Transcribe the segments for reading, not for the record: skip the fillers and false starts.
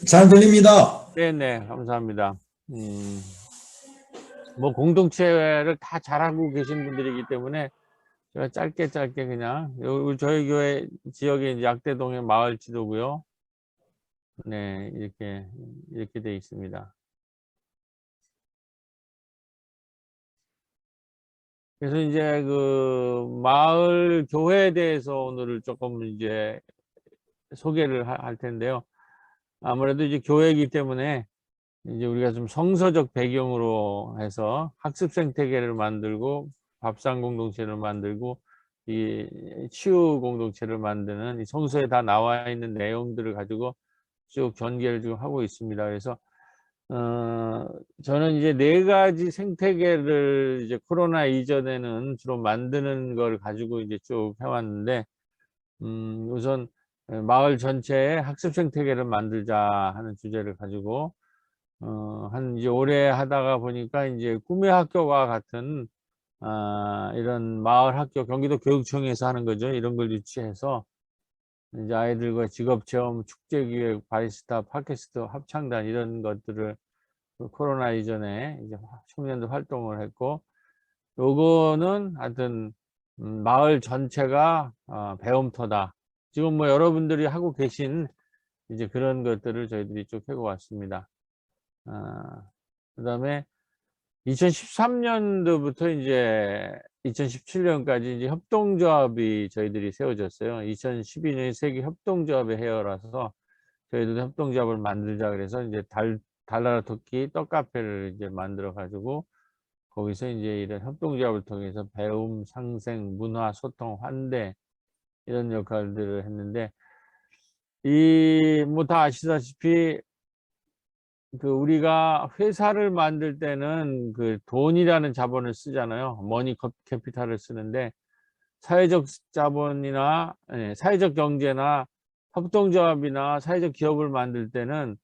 잘 들립니다. 네네, 감사합니다. 뭐 공동체를 다 잘하고 계신 분들이기 때문에 제가 짧게 그냥 저희 교회 지역에 이제 약대동의 마을 지도고요. 네, 이렇게 돼 있습니다. 그래서 이제 그 마을 교회에 대해서 오늘 조금 이제 소개를 할 텐데요. 아무래도 이제 교회이기 때문에 이제 우리가 좀 성서적 배경으로 해서 학습 생태계를 만들고 밥상 공동체를 만들고 이 치유 공동체를 만드는 이 성서에 다 나와 있는 내용들을 가지고 쭉 전개를 좀 하고 있습니다. 그래서 저는 이제 4가지 생태계를 이제 코로나 이전에는 주로 만드는 걸 가지고 이제 쭉 해왔는데, 우선 마을 전체에 학습 생태계를 만들자 하는 주제를 가지고 한 이제 오래 하다가 보니까 이제 꿈의 학교와 같은 이런 마을 학교, 경기도 교육청에서 하는 거죠. 이런 걸 유치해서 이제 아이들과 직업체험, 축제기획, 바리스타, 팟캐스트, 합창단 이런 것들을 그 코로나 이전에 이제 청년들 활동을 했고, 요거는 하여튼 마을 전체가 배움터다. 지금 뭐 여러분들이 하고 계신 이제 그런 것들을 저희들이 쭉 해고 왔습니다. 그다음에 2013년도부터 이제 2017년까지 이제 협동조합이 저희들이 세워졌어요. 2012년이 세계 협동조합의 해여라서 저희들도 협동조합을 만들자 그래서 이제 달나라 토끼 떡카페를 이제 만들어 가지고 거기서 이제 이런 협동조합을 통해서 배움, 상생, 문화, 소통, 환대 이런 역할들을 했는데, 이 뭐 다 아시다시피 그 우리가 회사를 만들 때는 그 돈이라는 자본을 쓰잖아요. 머니 캐피탈을 쓰는데, 사회적 자본이나 사회적 경제나 협동조합이나 사회적 기업을 만들 때는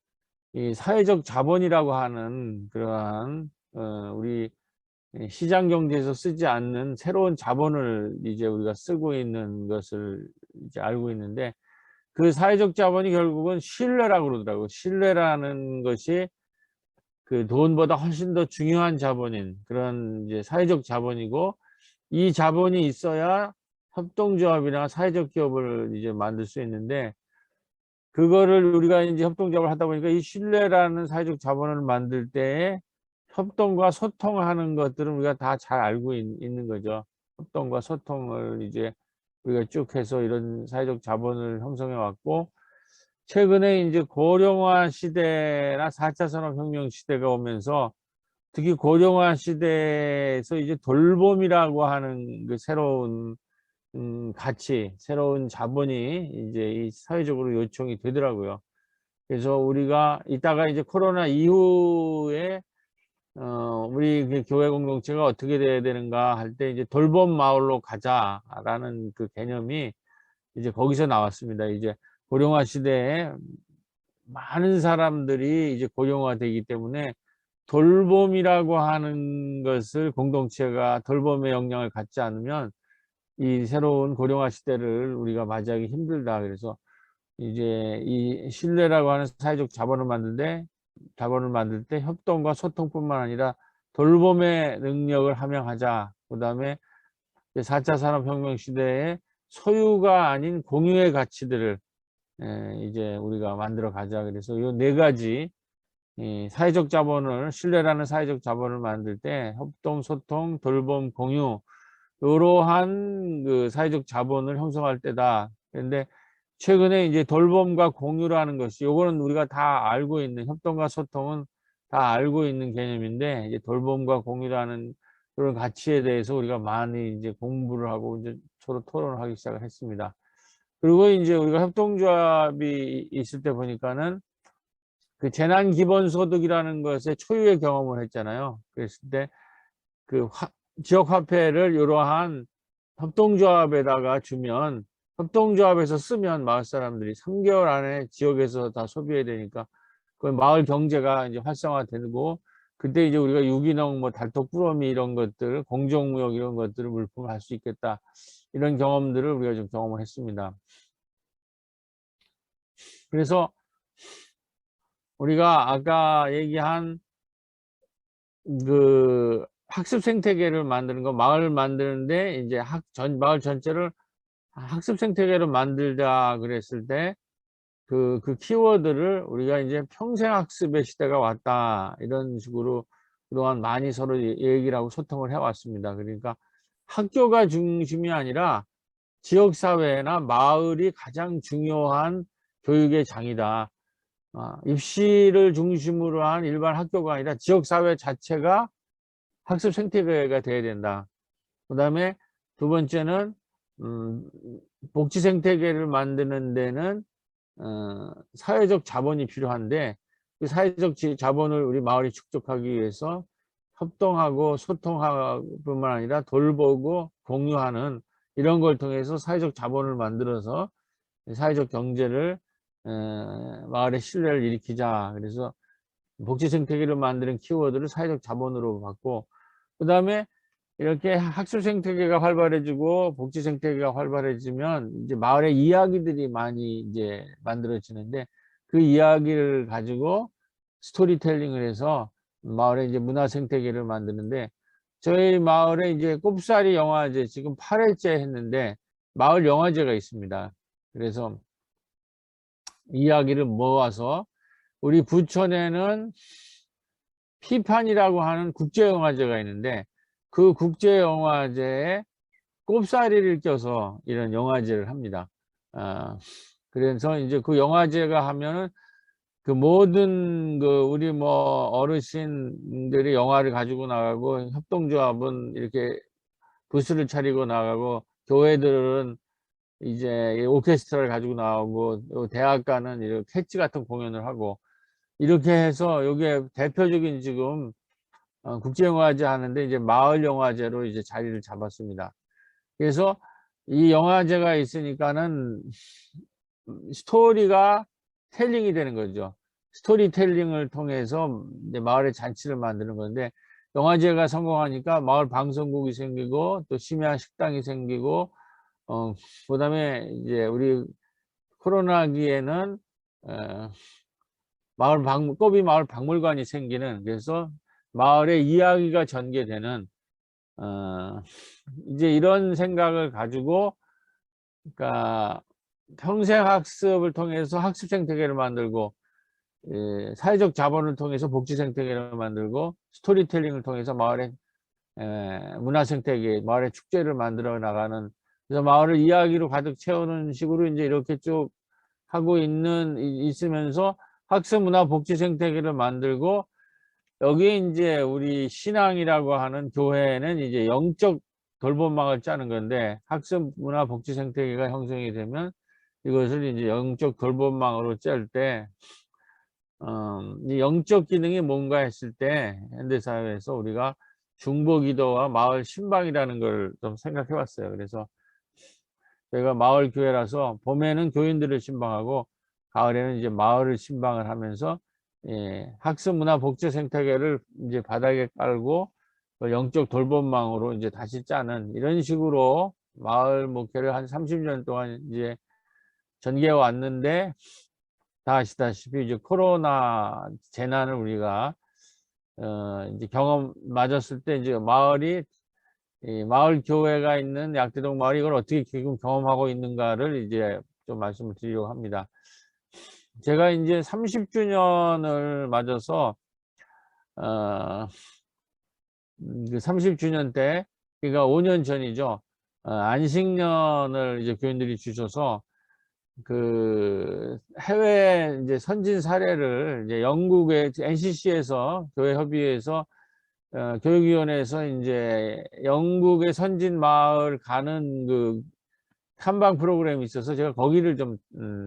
이 사회적 자본이라고 하는 그러한 우리 시장 경제에서 쓰지 않는 새로운 자본을 이제 우리가 쓰고 있는 것을 이제 알고 있는데, 그 사회적 자본이 결국은 신뢰라고 그러더라고요. 신뢰라는 것이 그 돈보다 훨씬 더 중요한 자본인 그런 이제 사회적 자본이고, 이 자본이 있어야 협동조합이나 사회적 기업을 이제 만들 수 있는데, 그거를 우리가 이제 협동조합을 하다 보니까 이 신뢰라는 사회적 자본을 만들 때에 협동과 소통하는 것들은 우리가 다 잘 알고 있는 거죠. 협동과 소통을 이제 우리가 쭉 해서 이런 사회적 자본을 형성해 왔고, 최근에 이제 고령화 시대나 4차 산업혁명 시대가 오면서 특히 고령화 시대에서 이제 돌봄이라고 하는 그 새로운 가치, 새로운 자본이 이제 이 사회적으로 요청이 되더라고요. 그래서 우리가 이따가 이제 코로나 이후에 우리 그 교회 공동체가 어떻게 돼야 되는가 할 때 이제 돌봄 마을로 가자라는 그 개념이 이제 거기서 나왔습니다. 이제 고령화 시대에 많은 사람들이 이제 고령화되기 때문에 돌봄이라고 하는 것을 공동체가 돌봄의 역량을 갖지 않으면 이 새로운 고령화 시대를 우리가 맞이하기 힘들다. 그래서 이제 이 신뢰라고 하는 사회적 자본을 만들 때 협동과 소통뿐만 아니라 돌봄의 능력을 함양하자. 그다음에 4차 산업혁명 시대에 소유가 아닌 공유의 가치들을 이제 우리가 만들어 가자. 그래서 이 4가지 이 사회적 자본을, 신뢰라는 사회적 자본을 만들 때 협동, 소통, 돌봄, 공유, 이러한 그 사회적 자본을 형성할 때다. 그런데 최근에 이제 돌봄과 공유라는 것이, 요거는 우리가 다 알고 있는, 협동과 소통은 다 알고 있는 개념인데, 이제 돌봄과 공유라는 그런 가치에 대해서 우리가 많이 이제 공부를 하고 이제 서로 토론을 하기 시작을 했습니다. 그리고 이제 우리가 협동조합이 있을 때 보니까는 그 재난기본소득이라는 것에 초유의 경험을 했잖아요. 그랬을 때 그 지역화폐를 이러한 협동조합에다가 주면, 협동조합에서 쓰면 마을 사람들이 3개월 안에 지역에서 다 소비해야 되니까 그 마을 경제가 이제 활성화되고, 그때 이제 우리가 유기농, 뭐 달토 꾸러미 이런 것들, 공정무역 이런 것들을 물품을 할 수 있겠다. 이런 경험들을 우리가 좀 경험을 했습니다. 그래서 우리가 아까 얘기한 그 학습 생태계를 만드는 거, 마을 만드는데 이제 마을 전체를 학습 생태계로 만들자 그랬을 때 그 키워드를 우리가 이제 평생학습의 시대가 왔다, 이런 식으로 그동안 많이 서로 얘기를 하고 소통을 해왔습니다. 그러니까 학교가 중심이 아니라 지역사회나 마을이 가장 중요한 교육의 장이다. 입시를 중심으로 한 일반 학교가 아니라 지역사회 자체가 학습 생태계가 돼야 된다. 그 다음에 두 번째는 복지 생태계를 만드는 데는 사회적 자본이 필요한데, 그 사회적 자본을 우리 마을이 축적하기 위해서 협동하고 소통할 뿐만 아니라 돌보고 공유하는 이런 걸 통해서 사회적 자본을 만들어서 사회적 경제를, 마을의 신뢰를 일으키자. 그래서 복지 생태계를 만드는 키워드를 사회적 자본으로 받고, 그 다음에 이렇게 학습 생태계가 활발해지고 복지 생태계가 활발해지면 이제 마을의 이야기들이 많이 이제 만들어지는데, 그 이야기를 가지고 스토리텔링을 해서 마을의 이제 문화 생태계를 만드는데, 저희 마을에 이제 꼽사리 영화제 지금 8회째 했는데 마을 영화제가 있습니다. 그래서 이야기를 모아서 우리 부천에는 피판이라고 하는 국제영화제가 있는데, 그 국제영화제에 꼽사리를 껴서 이런 영화제를 합니다. 그래서 이제 그 영화제가 하면은 그 모든 그 우리 뭐 어르신들이 영화를 가지고 나가고, 협동조합은 이렇게 부스를 차리고 나가고, 교회들은 이제 오케스트라를 가지고 나오고, 또 대학가는 이렇게 캐치 같은 공연을 하고, 이렇게 해서 이게 대표적인 지금 국제영화제 하는데 이제 마을영화제로 이제 자리를 잡았습니다. 그래서 이 영화제가 있으니까는 스토리가 텔링이 되는 거죠. 스토리텔링을 통해서 이제 마을의 잔치를 만드는 건데, 영화제가 성공하니까 마을 방송국이 생기고 또 심야 식당이 생기고, 그다음에 이제 우리 코로나기에는 꼬비 마을 박물관이 생기는, 그래서 마을의 이야기가 전개되는, 이제 이런 생각을 가지고, 그러니까 평생학습을 통해서 학습 생태계를 만들고, 사회적 자본을 통해서 복지 생태계를 만들고, 스토리텔링을 통해서 마을의 문화 생태계, 마을의 축제를 만들어 나가는, 그래서 마을을 이야기로 가득 채우는 식으로 이제 이렇게 쭉 하고 있으면서 학습 문화 복지 생태계를 만들고, 여기 이제 우리 신앙이라고 하는 교회는 이제 영적 돌봄망을 짜는 건데, 학습 문화 복지 생태계가 형성이 되면 이것을 이제 영적 돌봄망으로 짤 때, 이 영적 기능이 뭔가 했을 때 현대사회에서 우리가 중보기도와 마을 신방이라는 걸 좀 생각해 봤어요. 그래서 저희가 마을 교회라서 봄에는 교인들을 신방하고 가을에는 이제 마을을 신방을 하면서, 학습 문화 복지 생태계를 이제 바닥에 깔고 영적 돌봄망으로 이제 다시 짜는, 이런 식으로 마을 목회를 한 30년 동안 이제 전개해 왔는데, 다 아시다시피 이제 코로나 재난을 우리가 이제 경험 맞았을 때, 이제 이 마을 교회가 있는 약대동 마을이 이걸 어떻게 지금 경험하고 있는가를 이제 좀 말씀을 드리려고 합니다. 제가 이제 30주년을 맞아서 그 30주년 때, 그러니까 5년 전이죠. 안식년을 이제 교인들이 주셔서 그 해외 이제 선진 사례를 이제 영국의 NCC에서, 교회 협의회에서, 교육위원회에서 이제 영국의 선진 마을 가는 그 탐방 프로그램이 있어서 제가 거기를 좀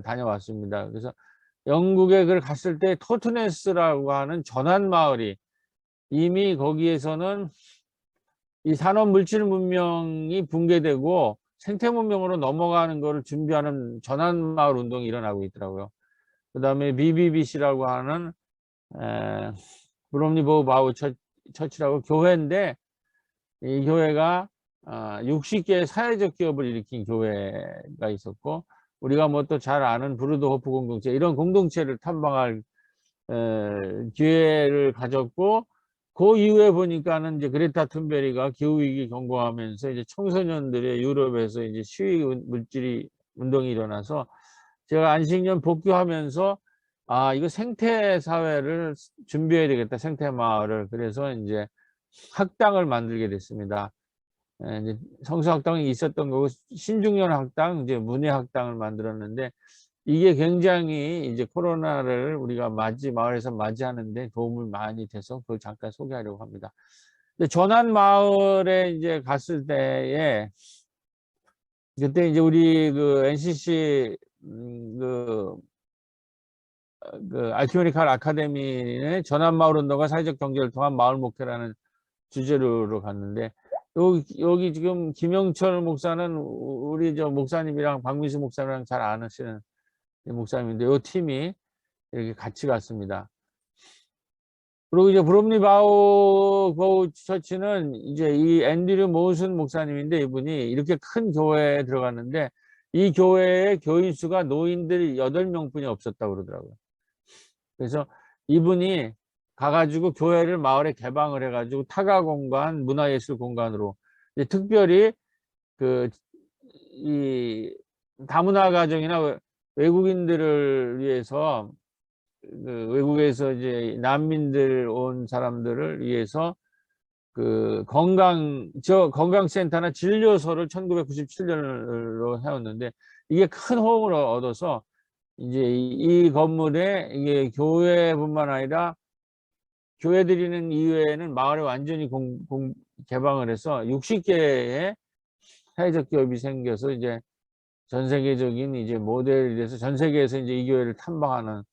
다녀왔습니다. 그래서 영국에 그걸 갔을 때 토트네스라고 하는 전환 마을이, 이미 거기에서는 이 산업 물질 문명이 붕괴되고 생태 문명으로 넘어가는 것을 준비하는 전환 마을 운동이 일어나고 있더라고요. 그 다음에 BBBC라고 하는 브롬니버그 바우 처치라고 교회인데, 이 교회가 60개의 사회적 기업을 일으킨 교회가 있었고, 우리가 뭐 또 잘 아는 브루드호프 공동체, 이런 공동체를 탐방할 기회를 가졌고, 그 이후에 보니까는 이제 그레타 툰베리가 기후위기 경고하면서 이제 청소년들의 유럽에서 이제 시위 물질이 운동이 일어나서 제가 안식년 복귀하면서 아, 이거 생태 사회를 준비해야 되겠다. 생태 마을을. 그래서 이제 학당을 만들게 됐습니다. 이제 성서학당이 있었던 거고 신중년 학당, 이제 문예 학당을 만들었는데 이게 굉장히 이제 코로나를 우리가 마을에서 맞이하는데 도움을 많이 돼서 그걸 잠깐 소개하려고 합니다. 근데 전환 마을에 이제 갔을 때에 그때 이제 우리 그 NCC 알키메디칼 아카데미의 전환 마을 운동과 사회적 경제를 통한 마을 목표라는 주제로 갔는데 여기 지금 김영철 목사는 우리 저 목사님이랑 박민수 목사님이랑 잘 아시는 목사님인데 이 팀이 이렇게 같이 갔습니다. 그리고 이제 브롬리 바우 처치는 이제 이 앤드류 모슨 목사님인데 이분이 이렇게 큰 교회에 들어갔는데 이 교회의 교인 수가 노인들 8명뿐이 없었다고 그러더라고요. 그래서 이분이 가가지고 교회를 마을에 개방을 해가지고 타가 공간, 문화예술 공간으로 특별히 이 다문화 가정이나 외국인들을 위해서 외국에서 이제 난민들 온 사람들을 위해서 건강센터나 진료소를 1997년으로 해왔는데 이게 큰 호응을 얻어서 이제 이 건물에 이게 교회뿐만 아니라 교회들이는 이외에는 마을에 완전히 개방을 해서 60개의 사회적 기업이 생겨서 이제 전 세계적인 이제 모델이 돼서 전 세계에서 이제 이 교회를 탐방하는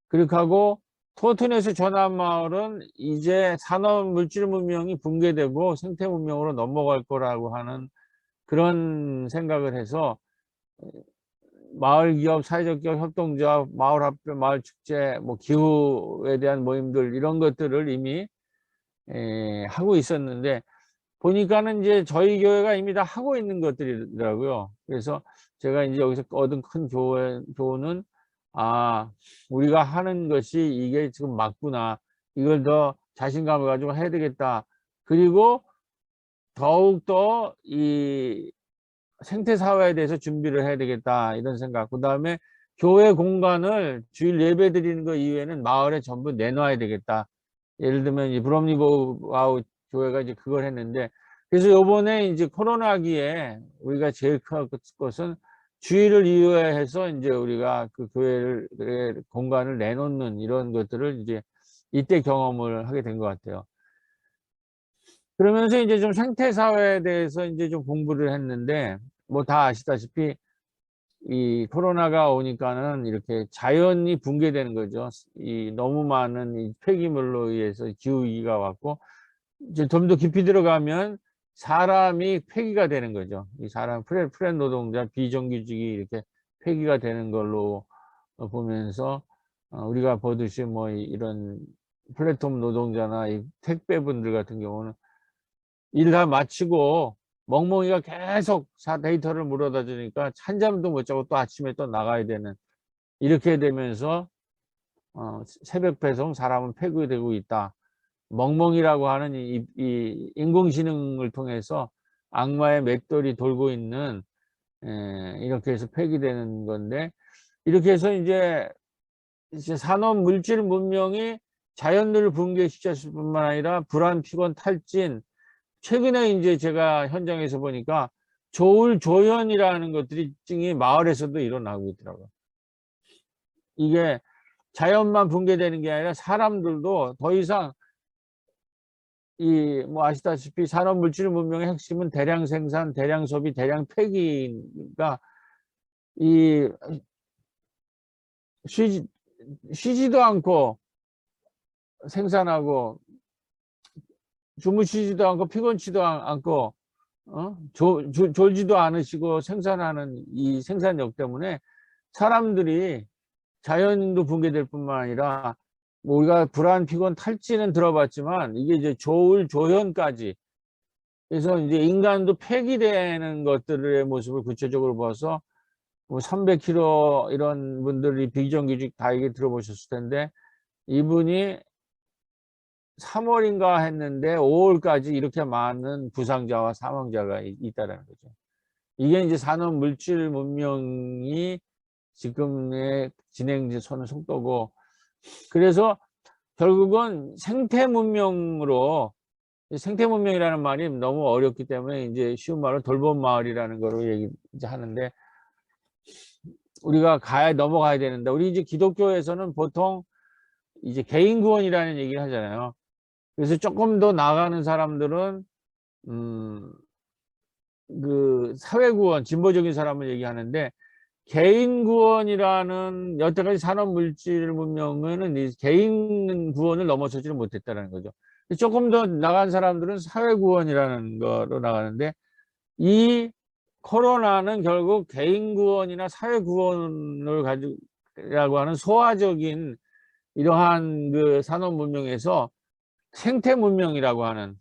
그렇게 하고 토튼에서 전환마을은 이제 산업 물질 문명이 붕괴되고 생태 문명으로 넘어갈 거라고 하는 그런 생각을 해서 마을 기업, 사회적 기업, 협동조합, 마을 합병, 마을 축제, 뭐 기후에 대한 모임들 이런 것들을 이미 하고 있었는데 보니까는 이제 저희 교회가 이미 다 하고 있는 것들이더라고요. 그래서 제가 이제 여기서 얻은 큰 교훈은 아, 우리가 하는 것이 이게 지금 맞구나. 이걸 더 자신감을 가지고 해야 되겠다. 그리고 더욱더 이 생태사회에 대해서 준비를 해야 되겠다. 이런 생각. 그 다음에 교회 공간을 주일 예배 드리는 거 이외에는 마을에 전부 내놔야 되겠다. 예를 들면 이 브롬리바우 교회가 이제 그걸 했는데 그래서 요번에 이제 코로나기에 우리가 제일 큰 것은 주일을 이유해서 이제 우리가 그 교회를 공간을 내놓는 이런 것들을 이제 이때 경험을 하게 된 것 같아요. 그러면서 이제 좀 생태사회에 대해서 이제 좀 공부를 했는데 뭐 다 아시다시피 이 코로나가 오니까는 이렇게 자연이 붕괴되는 거죠. 이 너무 많은 이 폐기물로 의해서 기후위기가 왔고 이제 좀 더 깊이 들어가면 사람이 폐기가 되는 거죠. 이 사람 프렌 노동자 비정규직이 이렇게 폐기가 되는 걸로 보면서 우리가 보듯이 뭐 이런 플랫폼 노동자나 이 택배분들 같은 경우는 일 다 마치고 멍멍이가 계속 데이터를 물어다 주니까 한잠도 못 자고 또 아침에 또 나가야 되는 이렇게 되면서 새벽 배송 사람은 폐기되고 있다. 멍멍이라고 하는 이 인공지능을 통해서 악마의 맷돌이 돌고 있는 이렇게 해서 폐기되는 건데 이렇게 해서 이제 산업 물질 문명이 자연을 붕괴시켰을 뿐만 아니라 불안, 피곤, 탈진 최근에 이제 제가 현장에서 보니까 조울조현이라는 것들이 증이 마을에서도 일어나고 있더라고요. 이게 자연만 붕괴되는 게 아니라 사람들도 더 이상 이 뭐 아시다시피 산업 물질 문명의 핵심은 대량 생산, 대량 소비, 대량 폐기가 이 쉬지도 않고 생산하고 주무시지도 않고 피곤치도 않고 졸지도 않으시고 생산하는 이 생산력 때문에 사람들이 자연도 붕괴될 뿐만 아니라 뭐 우리가 불안, 피곤, 탈진은 들어봤지만 이게 이제 조울, 조현까지 그래서 이제 인간도 폐기되는 것들의 모습을 구체적으로 봐서 뭐 300km 이런 분들이 비정규직 다 얘기 들어보셨을 텐데 이분이 3월인가 했는데 5월까지 이렇게 많은 부상자와 사망자가 있다라는 거죠. 이게 이제 산업 물질 문명이 지금의 진행되는 속도고, 그래서 결국은 생태 문명으로, 생태 문명이라는 말이 너무 어렵기 때문에 이제 쉬운 말로 돌봄 마을이라는 거로 얘기 이제 하는데, 우리가 넘어가야 되는데, 우리 이제 기독교에서는 보통 이제 개인 구원이라는 얘기를 하잖아요. 그래서 조금 더 나아가는 사람들은 그 사회 구원, 진보적인 사람을 얘기하는데, 개인 구원이라는 여태까지 산업 물질 문명은 이 개인 구원을 넘어서지를 못했다는 거죠. 조금 더 나간 사람들은 사회 구원이라는 거로 나가는데, 이 코로나는 결국 개인 구원이나 사회 구원을 가지고 하는 소화적인 이러한 그 산업 문명에서 생태 문명이라고 하는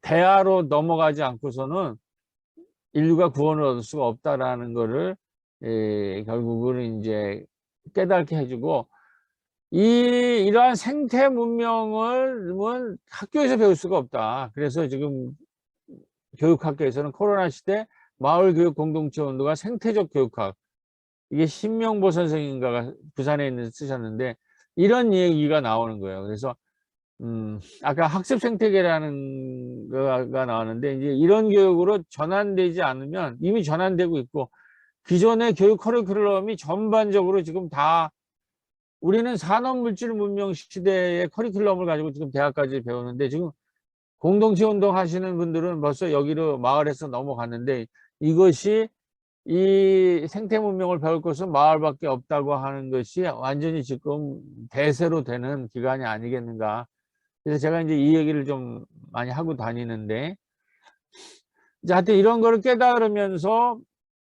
대화로 넘어가지 않고서는 인류가 구원을 얻을 수가 없다라는 거를 결국은 이제 깨닫게 해주고, 이러한 생태 문명을 학교에서 배울 수가 없다. 그래서 지금 교육학계에서는 코로나 시대 마을교육 공동체 운동과 생태적 교육학, 이게 신명보 선생님가가 부산에 있는 쓰셨는데, 이런 얘기가 나오는 거예요. 그래서 아까 학습 생태계라는 거가 나왔는데, 이제 이런 교육으로 전환되지 않으면, 이미 전환되고 있고, 기존의 교육 커리큘럼이 전반적으로 지금 다, 우리는 산업물질 문명 시대의 커리큘럼을 가지고 지금 대학까지 배우는데, 지금 공동체 운동 하시는 분들은 벌써 여기로 마을에서 넘어갔는데, 이것이 이 생태 문명을 배울 것은 마을밖에 없다고 하는 것이 완전히 지금 대세로 되는 기간이 아니겠는가. 그래서 제가 이제 이 얘기를 좀 많이 하고 다니는데, 이제 하여튼 이런 거를 깨달으면서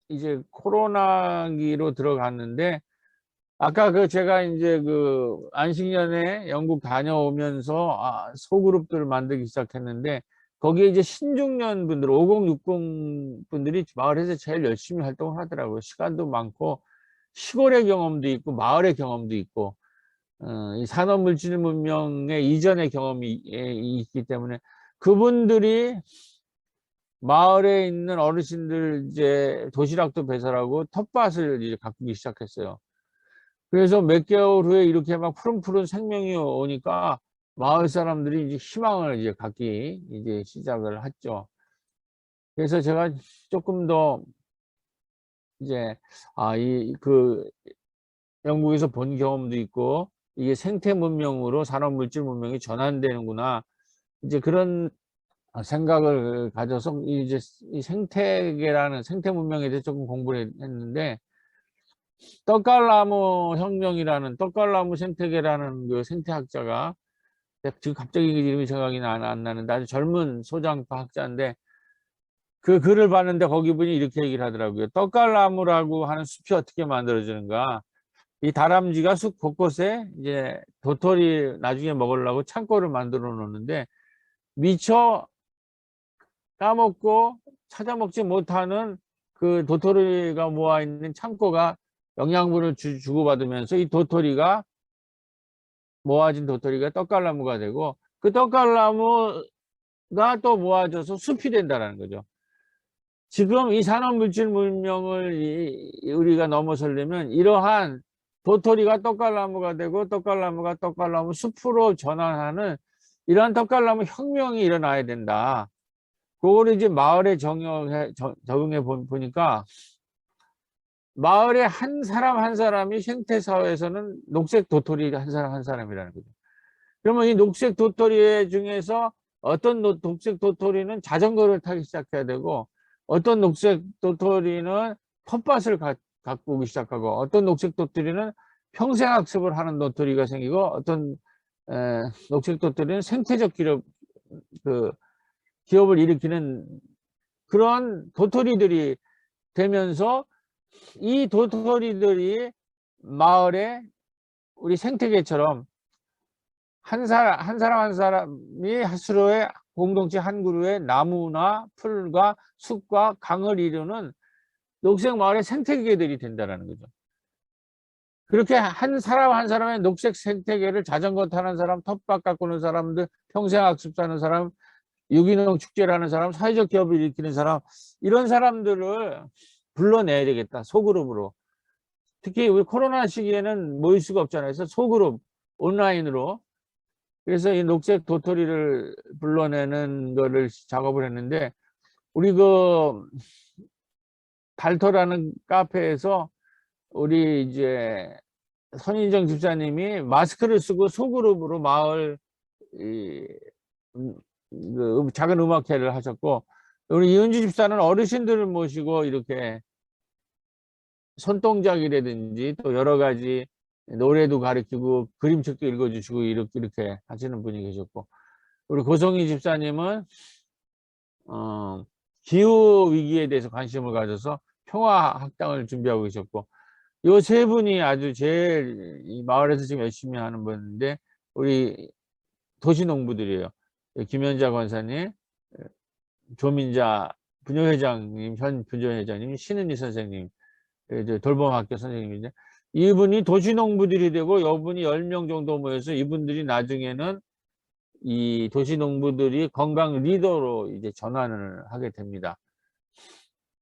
이제 코로나기로 들어갔는데, 아까 그 제가 이제 그 안식년에 영국 다녀오면서 소그룹들을 만들기 시작했는데, 거기에 이제 신중년 분들, 5060 분들이 마을에서 제일 열심히 활동을 하더라고요. 시간도 많고, 시골의 경험도 있고, 마을의 경험도 있고, 이 산업물질 문명의 이전의 경험이 있기 때문에, 그분들이 마을에 있는 어르신들 이제 도시락도 배설하고 텃밭을 이제 가꾸기 시작했어요. 그래서 몇 개월 후에 이렇게 막 푸른푸른 생명이 오니까 마을 사람들이 이제 희망을 이제 갖기 이제 시작을 했죠. 그래서 제가 조금 더 이제 그 영국에서 본 경험도 있고, 이게 생태 문명으로 산업 물질 문명이 전환되는구나, 이제 그런 생각을 가져서 이제 이 생태계라는 생태 문명에 대해 조금 공부를 했는데, 떡갈나무 혁명이라는, 떡갈나무 생태계라는 그 생태학자가, 지금 갑자기 이름이 생각이 안 나는데, 아주 젊은 소장파 학자인데, 그 글을 봤는데 거기 분이 이렇게 얘기를 하더라고요. 떡갈나무라고 하는 숲이 어떻게 만들어지는가. 이 다람쥐가 숲 곳곳에 이제 도토리 나중에 먹으려고 창고를 만들어 놓는데, 미처 까먹고 찾아 먹지 못하는 그 도토리가 모아 있는 창고가 영양분을 주고받으면서 이 도토리가, 모아진 도토리가 떡갈나무가 되고, 그 떡갈나무가 또 모아져서 숲이 된다는 거죠. 지금 이 산업물질 문명을 우리가 넘어서려면 이러한 도토리가 떡갈나무가 되고, 떡갈나무가 떡갈나무 숲으로 전환하는 이러한 떡갈나무 혁명이 일어나야 된다. 그거를 이제 마을에 적용해 보니까, 마을의 한 사람 한 사람이 생태사회에서는 녹색 도토리 한 사람 한 사람이라는 거죠. 그러면 이 녹색 도토리 중에서 어떤 녹색 도토리는 자전거를 타기 시작해야 되고, 어떤 녹색 도토리는 텃밭을 가꾸기 시작하고, 어떤 녹색 도토리는 평생학습을 하는 도토리가 생기고, 어떤 녹색 도토리는 생태적 기업을 일으키는 그런 도토리들이 되면서, 이 도토리들이 마을에 우리 생태계처럼 한 사람 한 사람이 스스로의 공동체 한 그루의 나무나 풀과 숲과 강을 이루는 녹색 마을의 생태계들이 된다는 거죠. 그렇게 한 사람 한 사람의 녹색 생태계를 자전거 타는 사람, 텃밭 가꾸는 사람들, 평생학습 사는 사람, 유기농 축제를 하는 사람, 사회적 기업을 일으키는 사람, 이런 사람들을 불러내야 되겠다. 소그룹으로. 특히 우리 코로나 시기에는 모일 수가 없잖아요. 그래서 소그룹 온라인으로. 그래서 이 녹색 도토리를 불러내는 거를 작업을 했는데, 우리 그 달토라는 카페에서 우리 이제 선인정 집사님이 마스크를 쓰고 소그룹으로 마을 그 작은 음악회를 하셨고, 우리 이은주 집사는 어르신들을 모시고 이렇게 손동작이라든지 또 여러 가지 노래도 가르치고 그림책도 읽어주시고 이렇게 하시는 분이 계셨고, 우리 고성희 집사님은 기후 위기에 대해서 관심을 가져서 평화 학당을 준비하고 계셨고, 요 세 분이 아주 제일 이 마을에서 지금 열심히 하는 분인데, 우리 도시농부들이에요. 김현자 권사님, 조민자 분녀회장님, 현 분녀회장님, 신은희 선생님, 돌봄학교 선생님인데, 이분이 도시농부들이 되고, 이분이 10명 정도 모여서 이분들이 나중에는 이 도시농부들이 건강 리더로 이제 전환을 하게 됩니다.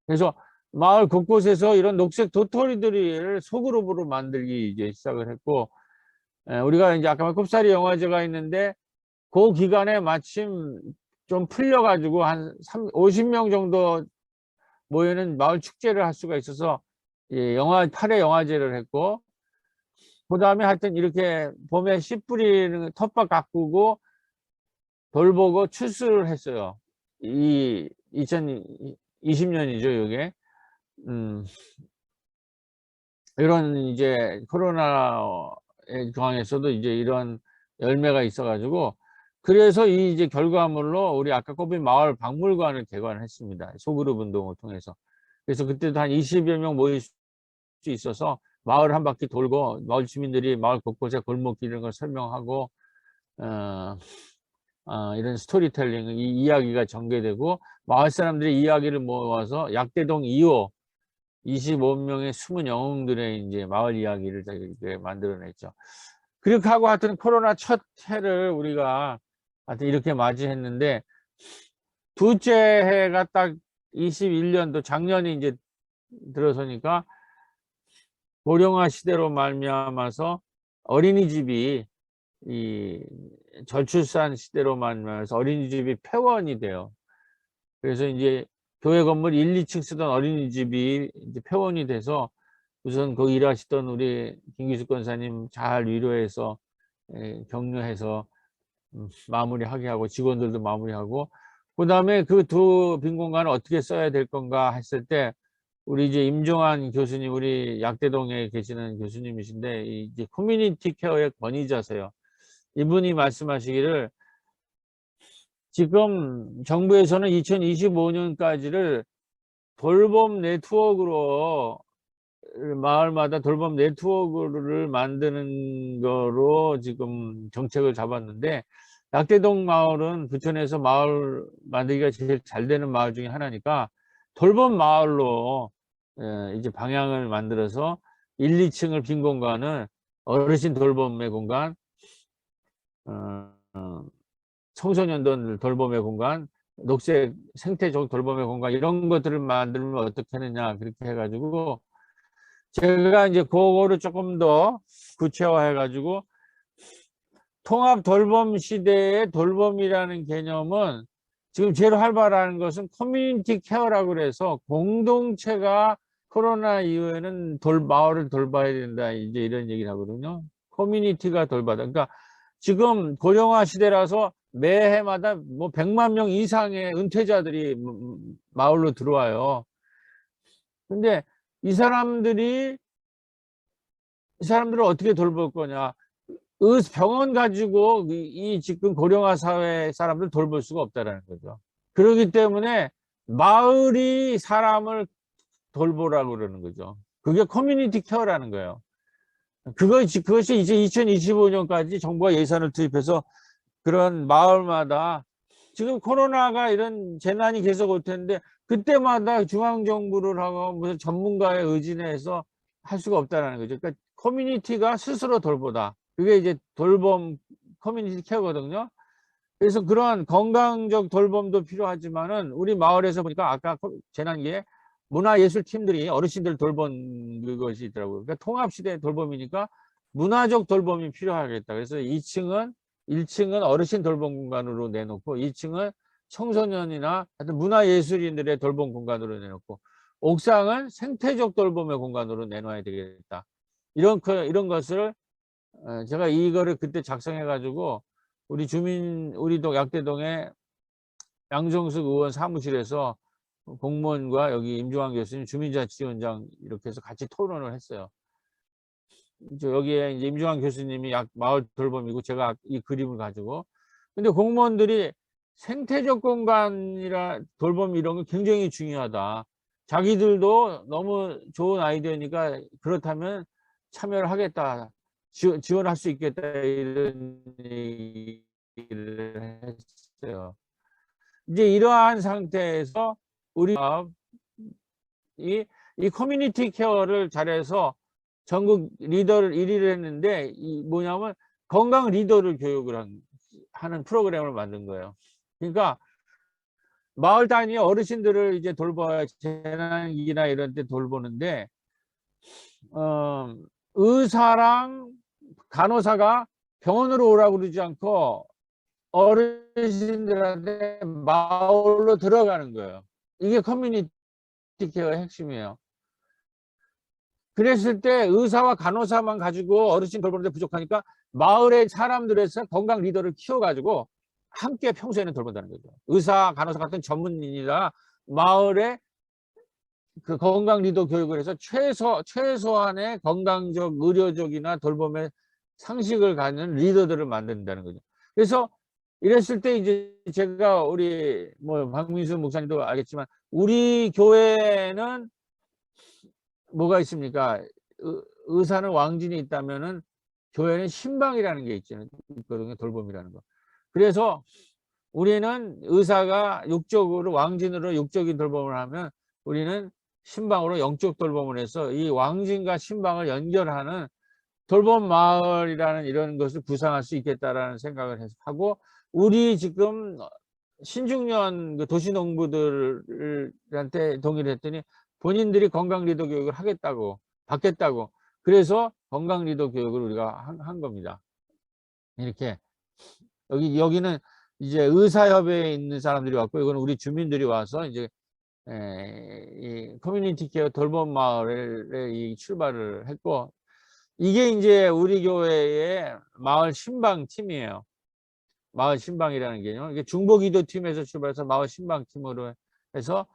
그래서 마을 곳곳에서 이런 녹색 도토리들을 소그룹으로 만들기 이제 시작을 했고, 우리가 이제 아까 꼽사리 영화제가 있는데, 그 기간에 마침 좀 풀려가지고 한 50명 정도 모이는 마을 축제를 할 수가 있어서 8회 영화제를 했고, 그 다음에 하여튼 이렇게 봄에 씨 뿌리는 텃밭 가꾸고 돌보고 추수를 했어요. 이 2020년이죠, 이게. 이런 이제 코로나의 상황에서도 이제 이런 열매가 있어가지고, 그래서 이 이제 결과물로 우리 아까 꼽은 마을 박물관을 개관했습니다. 소그룹 운동을 통해서. 그래서 그때도 한 20여 명 모일 수 있어서 마을 한 바퀴 돌고 마을 주민들이 마을 곳곳에 골목길 이런 걸 설명하고, 이런 스토리텔링, 이 이야기가 전개되고, 마을 사람들이 이야기를 모아서 약대동 2호 25명의 숨은 영웅들의 이제 마을 이야기를 이렇게 만들어냈죠. 그렇게 하고 하여튼 코로나 첫 해를 우리가 하여튼 이렇게 맞이했는데, 둘째 해가 딱 21년도 작년이 이제 들어서니까 고령화 시대로 말미암아서 어린이집이 이 저출산 시대로 말미암아서 어린이집이 폐원이 돼요. 그래서 이제 교회 건물 1, 2층 쓰던 어린이집이 이제 폐원이 돼서, 우선 거기 일하시던 우리 김기숙 권사님 잘 위로해서 격려해서 마무리하게 하고, 직원들도 마무리하고, 그 다음에 그 두 빈 공간을 어떻게 써야 될 건가 했을 때, 우리 이제 임종환 교수님, 우리 약대동에 계시는 교수님이신데, 이제 커뮤니티 케어의 권위자세요. 이분이 말씀하시기를, 지금 정부에서는 2025년까지를 돌봄 네트워크로, 마을마다 돌봄 네트워크를 만드는 거로 지금 정책을 잡았는데, 약대동 마을은 부천에서 마을 만들기가 제일 잘 되는 마을 중에 하나니까 돌봄 마을로 이제 방향을 만들어서 1, 2층을 빈 공간을 어르신 돌봄의 공간, 청소년들 돌봄의 공간, 녹색 생태적 돌봄의 공간, 이런 것들을 만들면 어떻게 하느냐, 그렇게 해가지고 제가 이제 그거를 조금 더 구체화해 가지고, 통합 돌봄 시대의 돌봄이라는 개념은 지금 제일 활발한 것은 커뮤니티 케어라고 그래서, 공동체가 코로나 이후에는 마을을 돌봐야 된다, 이제 이런 얘기를 하거든요. 커뮤니티가 돌봐야. 그러니까 지금 고령화 시대라서 매해마다 뭐 100만 명 이상의 은퇴자들이 마을로 들어와요. 근데 이 사람들을 어떻게 돌볼 거냐? 병원 가지고 이 지금 고령화 사회 사람들 돌볼 수가 없다라는 거죠. 그렇기 때문에 마을이 사람을 돌보라고 그러는 거죠. 그게 커뮤니티 케어라는 거예요. 그것이 이제 2025년까지 정부가 예산을 투입해서 그런 마을마다, 지금 코로나가 이런 재난이 계속 올 텐데 그때마다 중앙정부를 하고 무슨 전문가의 의진해서 할 수가 없다는 거죠. 그러니까 커뮤니티가 스스로 돌보다. 그게 이제 돌봄 커뮤니티 케어거든요. 그래서 그런 건강적 돌봄도 필요하지만은 우리 마을에서 보니까 아까 재난기에 문화예술팀들이 어르신들 돌본 그것이 있더라고요. 그러니까 통합시대 돌봄이니까 문화적 돌봄이 필요하겠다. 그래서 1층은 어르신 돌봄 공간으로 내놓고 2층은 청소년이나 하여튼 문화예술인들의 돌봄 공간으로 내놓고 옥상은 생태적 돌봄의 공간으로 내놔야 되겠다. 이런 것을 제가 이거를 그때 작성해 가지고 우리 동 약대동의 양정숙 의원 사무실에서 공무원과 여기 임종환 교수님 주민자치위원장 이렇게 해서 같이 토론을 했어요. 여기에 이제 임종환 교수님이 마을 돌봄이고 제가 이 그림을 가지고, 근데 공무원들이 생태적 공간이라 돌봄 이런 거 굉장히 중요하다. 자기들도 너무 좋은 아이디어니까 그렇다면 참여를 하겠다. 지원할 수 있겠다. 이런 얘기를 했어요. 이제 이러한 상태에서 우리가 이 커뮤니티 케어를 잘해서 전국 리더를 1위를 했는데 뭐냐면 건강 리더를 교육을 하는 프로그램을 만든 거예요. 그러니까 마을 단위 어르신들을 이제 돌봐야 재난이나 이런 때 돌보는데 의사랑 간호사가 병원으로 오라고 그러지 않고 어르신들한테 마을로 들어가는 거예요. 이게 커뮤니티 케어의 핵심이에요. 그랬을 때 의사와 간호사만 가지고 어르신 돌보는데 부족하니까 마을의 사람들에서 건강 리더를 키워가지고 함께 평소에는 돌본다는 거죠. 의사, 간호사 같은 전문인이라 마을에 그 건강 리더 교육을 해서 최소한의 건강적, 의료적이나 돌봄의 상식을 갖는 리더들을 만든다는 거죠. 그래서 이랬을 때 이제 제가 우리 뭐 박민수 목사님도 알겠지만 우리 교회는 뭐가 있습니까? 의사는 왕진이 있다면은 교회는 신방이라는 게 있거든요. 돌봄이라는 거. 그래서 우리는 의사가 육적으로 왕진으로 육적인 돌봄을 하면 우리는 신방으로 영적 돌봄을 해서 이 왕진과 신방을 연결하는 돌봄 마을이라는 이런 것을 구상할 수 있겠다라는 생각을 하고, 우리 지금 신중년 그 도시농부들한테 동의를 했더니 본인들이 건강 리더 교육을 받겠다고. 그래서 건강 리더 교육을 우리가 한 겁니다. 이렇게 여기는 이제 의사협회에 있는 사람들이 왔고, 이거는 우리 주민들이 와서 이제 이 커뮤니티 케어 돌봄 마을에 이 출발을 했고, 이게 이제 우리 교회의 마을 신방 팀이에요. 마을 신방이라는 개념. 이게 중보기도 팀에서 출발해서 마을 신방 팀으로 해서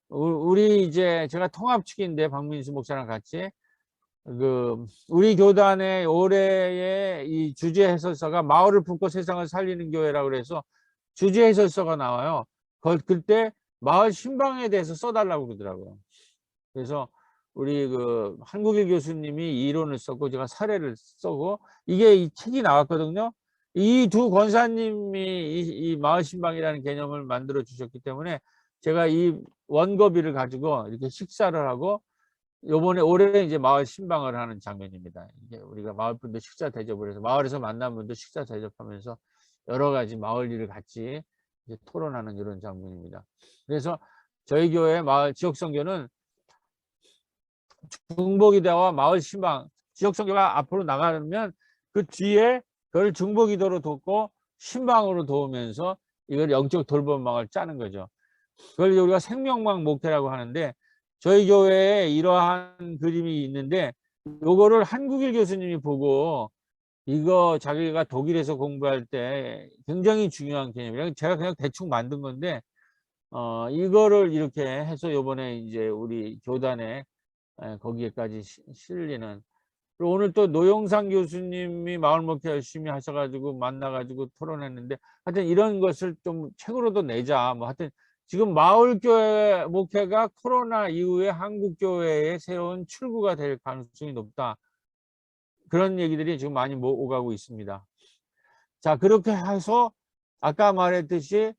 우리 이제 제가 통합 측인데 박민수 목사랑 같이 우리 교단의 올해의 이 주제 해설서가 마을을 품고 세상을 살리는 교회라고 그래서 주제 해설서가 나와요. 그때 마을 신방에 대해서 써달라고 그러더라고요. 그래서 우리 한국일 교수님이 이론을 썼고 제가 사례를 쓰고 이게 이 책이 나왔거든요. 이 두 권사님이 이 마을 신방이라는 개념을 만들어 주셨기 때문에 제가 이 원고비를 가지고 이렇게 식사를 하고 올해 이제 마을 신방을 하는 장면입니다. 이게 우리가 마을 분들 식사 대접을 해서 마을에서 만난 분들 식사 대접하면서 여러 가지 마을 일을 같이 이제 토론하는 이런 장면입니다. 그래서 저희 교회 마을 지역 선교는 중보기도와 마을 신방, 지역 선교가 앞으로 나가면 그 뒤에 그걸 중보기도로 돕고 신방으로 도우면서 이걸 영적 돌봄망을 짜는 거죠. 그걸 우리가 생명망 목회라고 하는데 저희 교회에 이러한 그림이 있는데 요거를 한국일 교수님이 보고 이거 자기가 독일에서 공부할 때 굉장히 중요한 개념이라 제가 그냥 대충 만든 건데 이거를 이렇게 해서 요번에 이제 우리 교단에 거기에까지 실리는. 그리고 오늘 또 노영상 교수님이 마을 목회 열심히 하셔가지고 만나가지고 토론했는데 하여튼 이런 것을 좀 책으로도 내자. 뭐 하여튼 지금 마을교회 목회가 코로나 이후에 한국교회의 새로운 출구가 될 가능성이 높다. 그런 얘기들이 지금 많이 오가고 있습니다. 자, 그렇게 해서 아까 말했듯이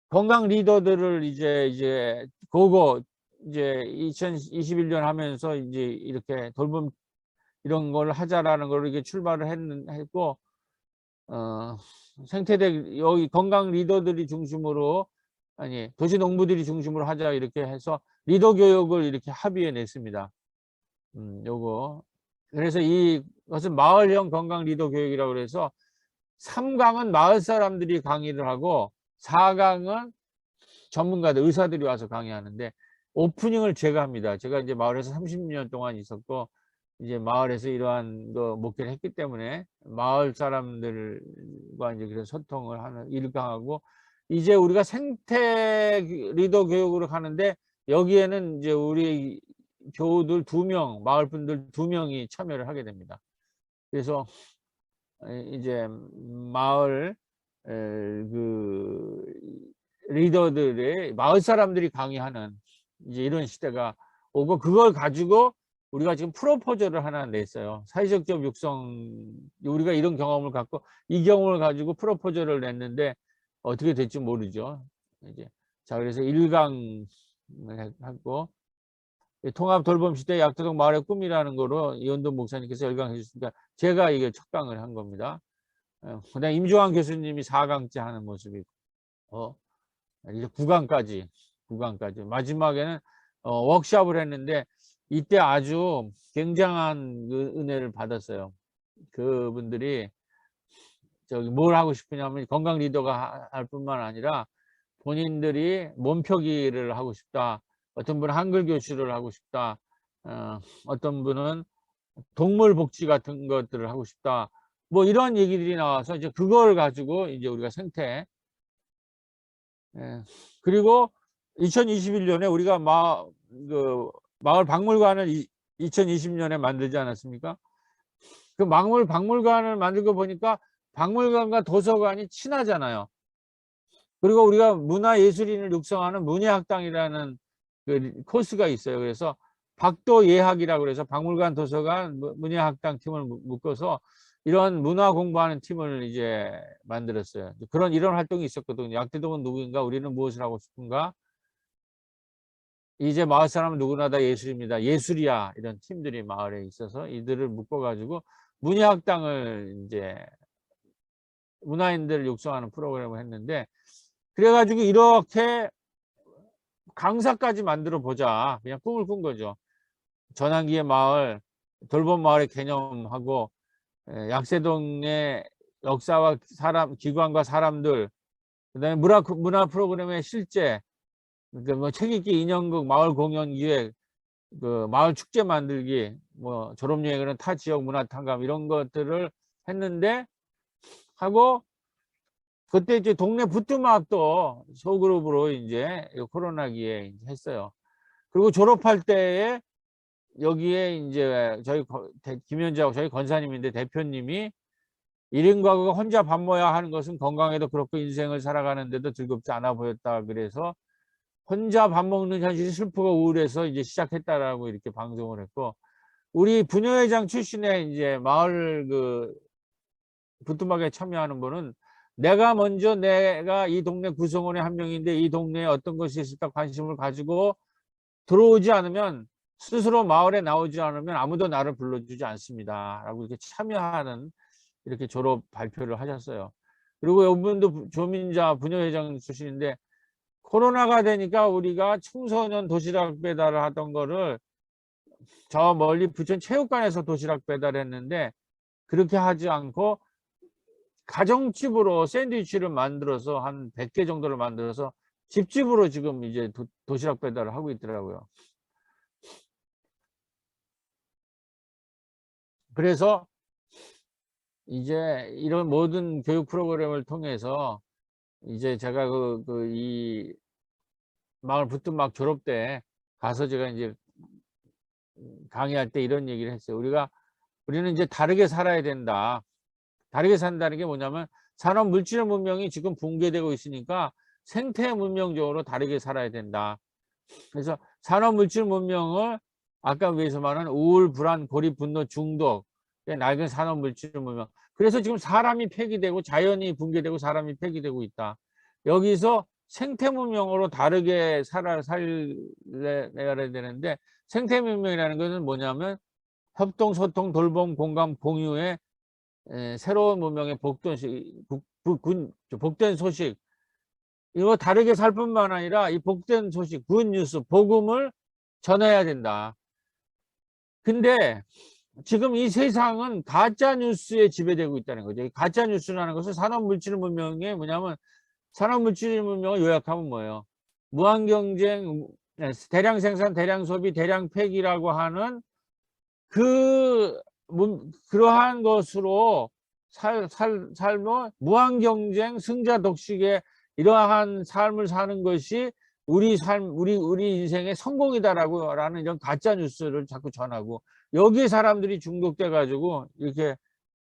건강 리더들을 이제 그거 이제 2021년 하면서 이제 이렇게 돌봄 이런 걸 하자라는 걸 이렇게 출발을 했고, 생태대 여기 건강 리더들이 중심으로, 아니 도시 농부들이 중심으로 하자 이렇게 해서 리더 교육을 이렇게 합의해 냈습니다. 요거. 그래서 이것은 마을형 건강 리더 교육이라고 그래서 3강은 마을 사람들이 강의를 하고 4강은 전문가들, 의사들이 와서 강의하는데, 오프닝을 제가 합니다. 제가 이제 마을에서 30년 동안 있었고, 이제 마을에서 이러한 거 목회를 했기 때문에 마을 사람들과 이제 그런 소통을 하는 1강하고, 이제 우리가 생태 리더 교육으로 가는데, 여기에는 이제 우리 교우들 2명, 마을 분들 2명이 참여를 하게 됩니다. 그래서 이제 마을 그 리더들의 마을 사람들이 강의하는 이제 이런 시대가 오고, 그걸 가지고 우리가 지금 프로포저를 하나 냈어요. 사회적 기업 육성, 우리가 이런 경험을 갖고 이 경험을 가지고 프로포저를 냈는데 어떻게 될지 모르죠. 이제 자, 그래서 1강을 하고, 통합 돌봄 시대 약도동 마을의 꿈이라는 거로 이원돈 목사님께서 1강 해주셨으니까 제가 이게 첫 강을 한 겁니다. 그다음 임종환 교수님이 4강째 하는 모습이고, 이제 9강까지 마지막에는 워크숍을 했는데, 이때 아주 굉장한 은혜를 받았어요. 그분들이 저기 뭘 하고 싶으냐면 건강 리더가 할 뿐만 아니라 본인들이 몸표기를 하고 싶다, 어떤 분은 한글 교실을 하고 싶다, 어떤 분은 동물 복지 같은 것들을 하고 싶다, 뭐 이런 얘기들이 나와서 이제 그걸 가지고 이제 우리가 생태, 그리고 2021년에 우리가 마을 박물관을 2020년에 만들지 않았습니까? 그 박물관을 만들고 보니까 박물관과 도서관이 친하잖아요. 그리고 우리가 문화예술인을 육성하는 문예학당이라는 그 코스가 있어요. 그래서 박도예학이라고 그래서 박물관, 도서관, 문예학당 팀을 묶어서 이런 문화 공부하는 팀을 이제 만들었어요. 이런 활동이 있었거든요. 약대동은 누구인가? 우리는 무엇을 하고 싶은가? 이제 마을 사람은 누구나 다 예술입니다. 예술이야. 이런 팀들이 마을에 있어서 이들을 묶어가지고 문예학당을 이제 문화인들을 육성하는 프로그램을 했는데, 그래가지고 이렇게 강사까지 만들어 보자. 그냥 꿈을 꾼 거죠. 전환기의 마을, 돌봄 마을의 개념하고, 약세동의 역사와 기관과 사람들, 그다음에 문화 프로그램의 실제, 그러니까 뭐 책읽기 인형극, 마을 공연 기획, 그 마을 축제 만들기, 뭐 졸업여행은 타 지역 문화 탐감 이런 것들을 했는데, 하고 그때 이제 동네 부뚜막도 소그룹으로 이제 코로나기에 했어요. 그리고 졸업할 때에 여기에 이제 저희 김현자하고 저희 권사님인데 대표님이 1인 가구가 혼자 밥 먹어야 하는 것은 건강에도 그렇고 인생을 살아가는데도 즐겁지 않아 보였다. 그래서 혼자 밥 먹는 현실이 슬프고 우울해서 이제 시작했다라고 이렇게 방송을 했고, 우리 부녀회장 출신의 이제 마을 그 부뚜막에 참여하는 분은 내가 이 동네 구성원의 한 명인데 이 동네에 어떤 것이 있을까 관심을 가지고 들어오지 않으면, 스스로 마을에 나오지 않으면 아무도 나를 불러주지 않습니다. 라고 이렇게 참여하는 이렇게 졸업 발표를 하셨어요. 그리고 이분도 조민자 부녀회장 출신인데, 코로나가 되니까 우리가 청소년 도시락 배달을 하던 거를 저 멀리 부천 체육관에서 도시락 배달했는데, 그렇게 하지 않고 가정집으로 샌드위치를 만들어서 한 100개 정도를 만들어서 집집으로 지금 이제 도시락 배달을 하고 있더라고요. 그래서 이제 이런 모든 교육 프로그램을 통해서 이제 제가 이 마을 부뚜막 졸업 때 가서 제가 이제 강의할 때 이런 얘기를 했어요. 우리는 이제 다르게 살아야 된다. 다르게 산다는 게 뭐냐면, 산업 물질 문명이 지금 붕괴되고 있으니까 생태 문명적으로 다르게 살아야 된다. 그래서 산업 물질 문명을 아까 위에서 말한 우울, 불안, 고립, 분노, 중독, 낡은 산업 물질 문명. 그래서 지금 사람이 폐기되고 자연이 붕괴되고 사람이 폐기되고 있다. 여기서 생태 문명으로 다르게 살아야 되는데, 생태 문명이라는 것은 뭐냐면 협동, 소통, 돌봄, 공감, 공유의 새로운 문명의 복된 소식, 이거 다르게 살 뿐만 아니라 이 복된 소식, 굿뉴스, 복음을 전해야 된다. 근데 지금 이 세상은 가짜 뉴스에 지배되고 있다는 거죠. 가짜 뉴스라는 것은 산업물질 문명의 뭐냐면, 산업물질 문명을 요약하면 뭐예요? 무한경쟁, 대량 생산, 대량 소비, 대량 폐기라고 하는 그러한 것으로 삶을 무한경쟁, 승자 독식의 이러한 삶을 사는 것이 우리 인생의 성공이다라고 라는 이런 가짜 뉴스를 자꾸 전하고, 여기에 사람들이 중독돼 가지고 이렇게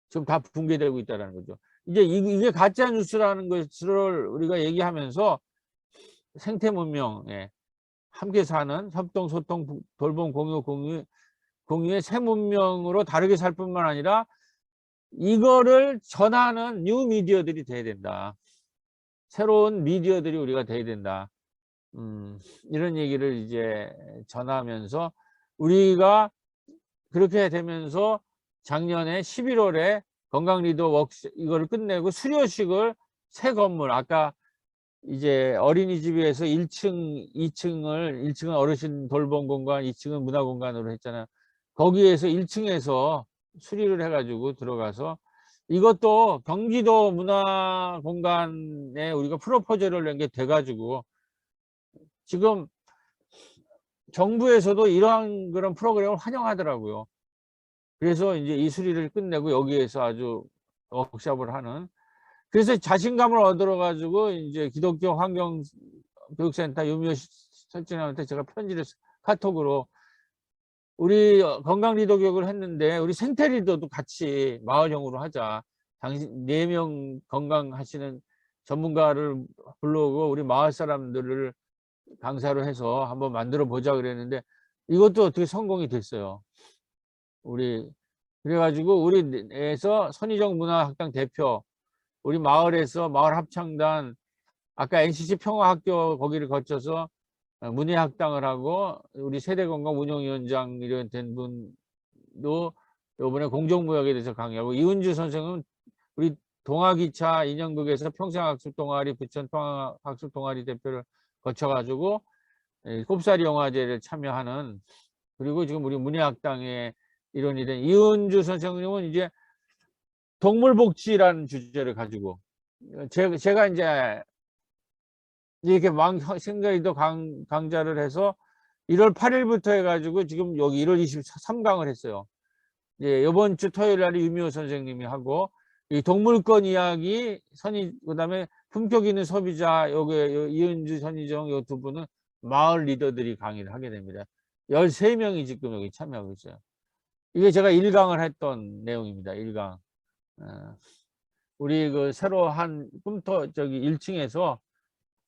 지금 다 붕괴되고 있다는 거죠. 이제 이게 가짜 뉴스라는 것을 우리가 얘기하면서 생태 문명에 함께 사는 협동, 소통, 돌봄, 공유의 새 문명으로 다르게 살 뿐만 아니라 이거를 전하는 뉴 미디어들이 돼야 된다. 새로운 미디어들이 우리가 돼야 된다. 이런 얘기를 이제 전하면서, 우리가 그렇게 되면서 작년에 11월에 건강 리더 워크숍 이거를 끝내고 수료식을, 새 건물, 아까 이제 어린이집에서 1층은 어르신 돌봄 공간, 2층은 문화 공간으로 했잖아요. 거기에서 1층에서 수리를 해가지고 들어가서, 이것도 경기도 문화 공간에 우리가 프로포즈를 낸 게 돼가지고, 지금 정부에서도 이러한 그런 프로그램을 환영하더라고요. 그래서 이제 이 수리를 끝내고 여기에서 아주 워크숍을 하는, 그래서 자신감을 얻어 가지고 이제 기독교 환경교육센터 유미호 설진한테 제가 편지를 카톡으로, 우리 건강 리더 교육을 했는데 우리 생태 리더도 같이 마을형으로 하자. 당신 4명 건강하시는 전문가를 불러오고 우리 마을 사람들을 강사로 해서 한번 만들어 보자 그랬는데, 이것도 어떻게 성공이 됐어요. 그래가지고 우리에서 선희정 문화학당 대표, 우리 마을에서 마을 합창단, 아까 NCC 평화학교 거기를 거쳐서 문예학당을 하고, 우리 세대건강 운영위원장 이런 된 분도 이번에 공정무역에 대해서 강의하고, 이은주 선생은 우리 동아기차 인형극에서 평생학습 동아리, 부천 평화학습 동아리 대표를 거쳐가지고 꼽사리 영화제를 참여하는, 그리고 지금 우리 문예학당의 일원이 된 이은주 선생님은 이제 동물복지라는 주제를 가지고, 제가 이제 이렇게 생각이도 강좌를 해서 1월 8일부터 해가지고 지금 여기 1월 23강을 했어요. 예, 이번 주 토요일 날에 유미호 선생님이 하고, 이 동물권 이야기, 그다음에 품격 있는 소비자, 요게 이은주, 선희정 요 두 분은 마을 리더들이 강의를 하게 됩니다. 13명이 지금 여기 참여하고 있어요. 이게 제가 1강을 했던 내용입니다. 1강. 우리 그 새로 한 꿈터 저기 1층에서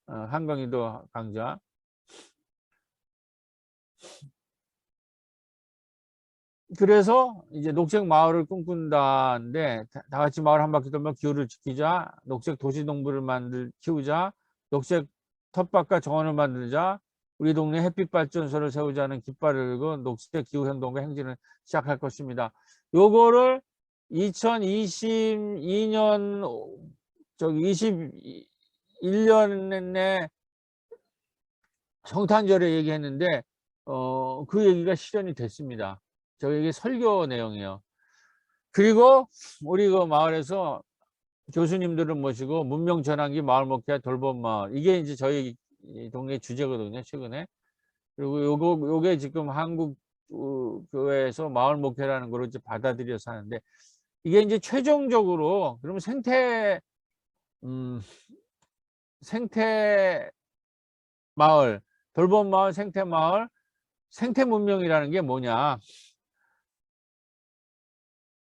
한강리더 강좌. 그래서 이제 녹색 마을을 꿈꾼다는데, 다 같이 마을 한 바퀴 돌며 기후를 지키자, 녹색 도시농부를 키우자, 녹색 텃밭과 정원을 만들자, 우리 동네 햇빛발전소를 세우자는 깃발을 들고 녹색 기후행동과 행진을 시작할 것입니다. 요거를 2022년 저기 21년에 성탄절에 얘기했는데 그 얘기가 실현이 됐습니다. 저에게 설교 내용이에요. 그리고 우리 그 마을에서 교수님들을 모시고 문명 전환기 마을 목회 돌봄 마을, 이게 이제 저희 동네 주제거든요, 최근에. 그리고 요게 지금 한국 교회에서 마을 목회라는 걸 이제 받아들여서 하는데, 이게 이제 최종적으로 그러면 생태 마을, 돌봄 마을, 생태 마을, 생태 문명이라는 게 뭐냐?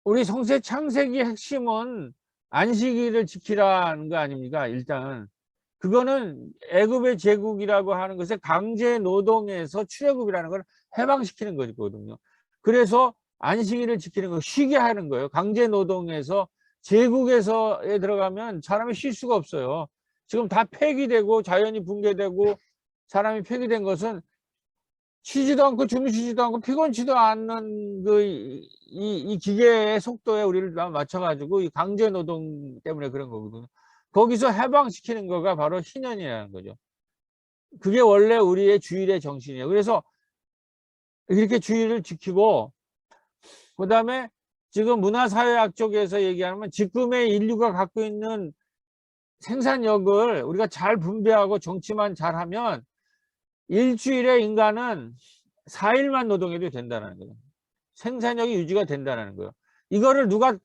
우리 성세 창세기 핵심은 안식일을 지키라는 거 아닙니까? 일단 그거는 애굽의 제국이라고 하는 것에 강제 노동에서 출애굽이라는 걸 해방시키는 거거든요. 그래서 안식일을 지키는 거, 쉬게 하는 거예요. 강제 노동에서 제국에서에 들어가면 사람이 쉴 수가 없어요. 지금 다 폐기되고 자연이 붕괴되고 사람이 폐기된 것은 쉬지도 않고 주무시지도 않고 피곤치도 않는 이 기계의 속도에 우리를 맞춰가지고 이 강제 노동 때문에 그런 거거든요. 거기서 해방시키는 거가 바로 신현이라는 거죠. 그게 원래 우리의 주일의 정신이에요. 그래서 이렇게 주일을 지키고, 그 다음에 지금 문화사회학 쪽에서 얘기하면 지금의 인류가 갖고 있는 생산력을 우리가 잘 분배하고 정치만 잘하면 일주일에 인간은 4일만 노동해도 된다는 거예요. 생산력이 유지가 된다는 거예요. 이거를 누가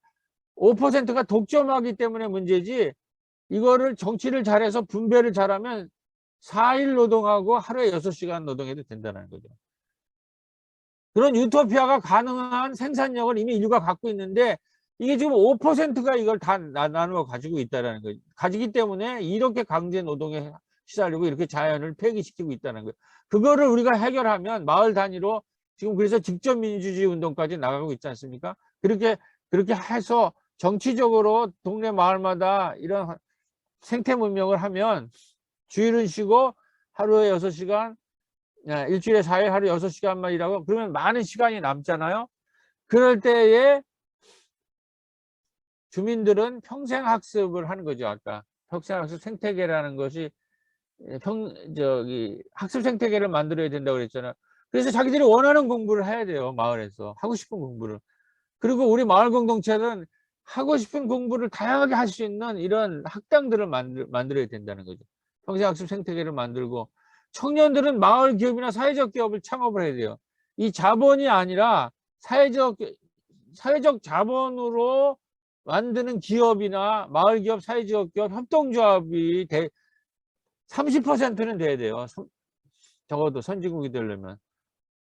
5%가 독점하기 때문에 문제지, 이거를 정치를 잘해서 분배를 잘하면 4일 노동하고 하루에 6시간 노동해도 된다는 거죠. 그런 유토피아가 가능한 생산력을 이미 인류가 갖고 있는데 이게 지금 5%가 이걸 다 나누어 가지고 있다는 거예요. 가지기 때문에 이렇게 강제 노동에 시달리고 이렇게 자연을 폐기시키고 있다는 거예요. 그거를 우리가 해결하면 마을 단위로 지금 그래서 직접 민주주의 운동까지 나가고 있지 않습니까? 그렇게 해서 정치적으로 동네 마을마다 이런 생태 문명을 하면 주일은 쉬고 하루에 6시간, 일주일에 4일 하루 6시간만 일하고 그러면 많은 시간이 남잖아요. 그럴 때에 주민들은 평생학습을 하는 거죠. 아까 평생학습 생태계라는 것이 학습 생태계를 만들어야 된다고 그랬잖아요. 그래서 자기들이 원하는 공부를 해야 돼요. 마을에서 하고 싶은 공부를. 그리고 우리 마을 공동체는 하고 싶은 공부를 다양하게 할 수 있는 이런 학당들을 만들어야 된다는 거죠. 평생학습 생태계를 만들고, 청년들은 마을 기업이나 사회적 기업을 창업을 해야 돼요. 이 자본이 아니라 사회적 자본으로 만드는 기업이나 마을 기업, 사회적 기업, 협동조합이 30%는 돼야 돼요. 적어도 선진국이 되려면.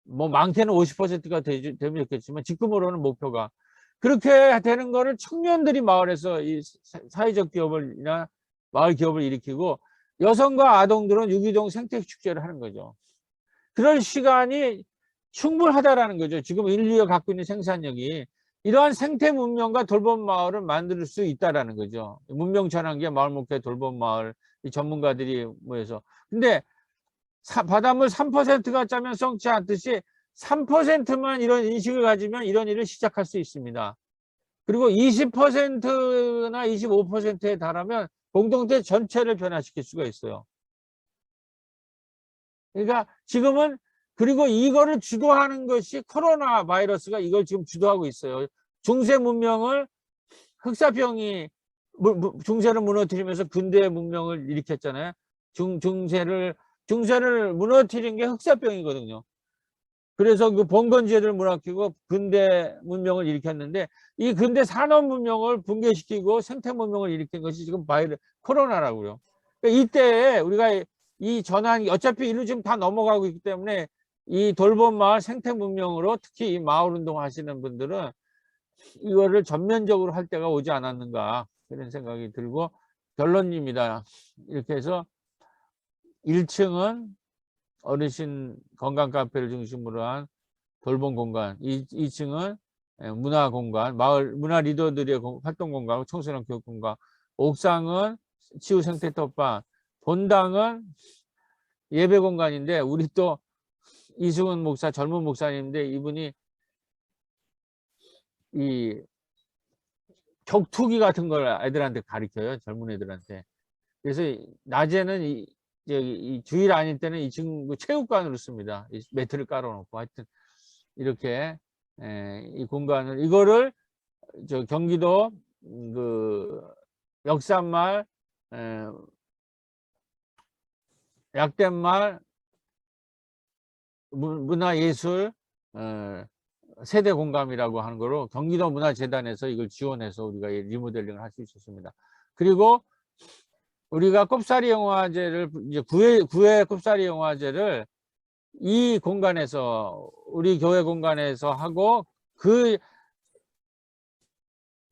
뭐 많게는 50%가 되면 좋겠지만 지금으로는 목표가. 그렇게 되는 거를 청년들이 마을에서 이 사회적 기업을이나 마을 기업을 일으키고, 여성과 아동들은 유기동 생태 축제를 하는 거죠. 그럴 시간이 충분하다라는 거죠. 지금 인류가 갖고 있는 생산력이. 이러한 생태 문명과 돌봄 마을을 만들 수 있다라는 거죠. 문명 전환기의 마을 목표 돌봄 마을, 이 전문가들이 모여서. 근데 바닷물 3%가 짜면 썩지 않듯이 3%만 이런 인식을 가지면 이런 일을 시작할 수 있습니다. 그리고 20%나 25%에 달하면 공동체 전체를 변화시킬 수가 있어요. 그러니까 지금은, 그리고 이거를 주도하는 것이 코로나 바이러스가 이걸 지금 주도하고 있어요. 중세 문명을 흑사병이 중세를 무너뜨리면서 근대 문명을 일으켰잖아요. 중세를 무너뜨린 게 흑사병이거든요. 그래서 그 봉건제를 무너뜨리고 근대 문명을 일으켰는데, 이 근대 산업 문명을 붕괴시키고 생태 문명을 일으킨 것이 지금 코로나라고요. 그러니까 이때 우리가 이 전환이 어차피 인류 지금 다 넘어가고 있기 때문에 이 돌봄 마을 생태 문명으로, 특히 이 마을 운동 하시는 분들은 이거를 전면적으로 할 때가 오지 않았는가, 그런 생각이 들고, 결론입니다. 이렇게 해서 1층은 어르신 건강 카페를 중심으로 한 돌봄 공간, 2층은 문화 공간, 마을 문화 리더들의 활동 공간, 청소년 교육 공간, 옥상은 치유 생태 텃밭, 본당은 예배 공간인데, 우리 또 이승훈 목사, 젊은 목사님인데 이분이 이 격투기 같은 걸 애들한테 가르쳐요. 젊은 애들한테. 그래서 낮에는 이 주일 아닐 때는 이 친구 체육관으로 씁니다. 이 매트를 깔아놓고. 하여튼 이렇게 이 공간을, 이거를 경기도 그 역삼마을, 약대마을 문화예술 세대 공감이라고 하는 거로 경기도 문화재단에서 이걸 지원해서 우리가 리모델링을 할 수 있었습니다. 그리고 우리가 꼽사리 영화제를, 이제 9회 꼽사리 영화제를 이 공간에서, 우리 교회 공간에서 하고, 그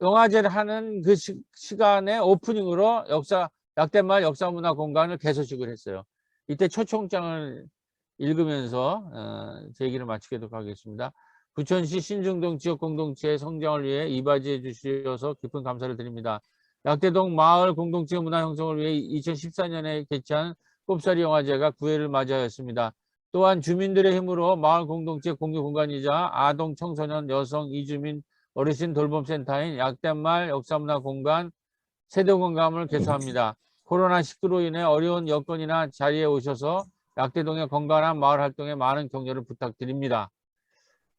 영화제를 하는 그 시간에 오프닝으로 약대마을 역사문화 공간을 개소식을 했어요. 이때 초청장을 읽으면서 제 얘기를 마치도록 하겠습니다. 부천시 신중동 지역공동체의 성장을 위해 이바지해 주셔서 깊은 감사를 드립니다. 약대동 마을 공동체 문화 형성을 위해 2014년에 개최한 꼽사리 영화제가 9회를 맞이하였습니다. 또한 주민들의 힘으로 마을 공동체 공유 공간이자 아동, 청소년, 여성, 이주민, 어르신 돌봄센터인 약대마을 역사문화공간 세대공감을 개소합니다. 코로나19로 인해 어려운 여건이나 자리에 오셔서 약대동의 건강한 마을 활동에 많은 격려를 부탁드립니다.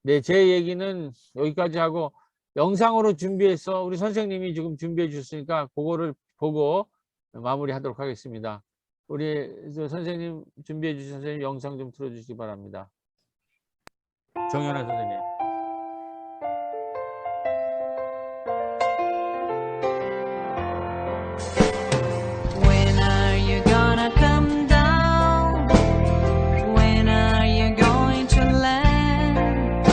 네, 제 얘기는 여기까지 하고 영상으로 준비해서 우리 선생님이 지금 준비해 주셨으니까 그거를 보고 마무리하도록 하겠습니다. 우리 선생님 준비해 주신 선생님 영상 좀 틀어주시기 바랍니다. 정연아 선생님. When are you gonna come down? When are you going to land?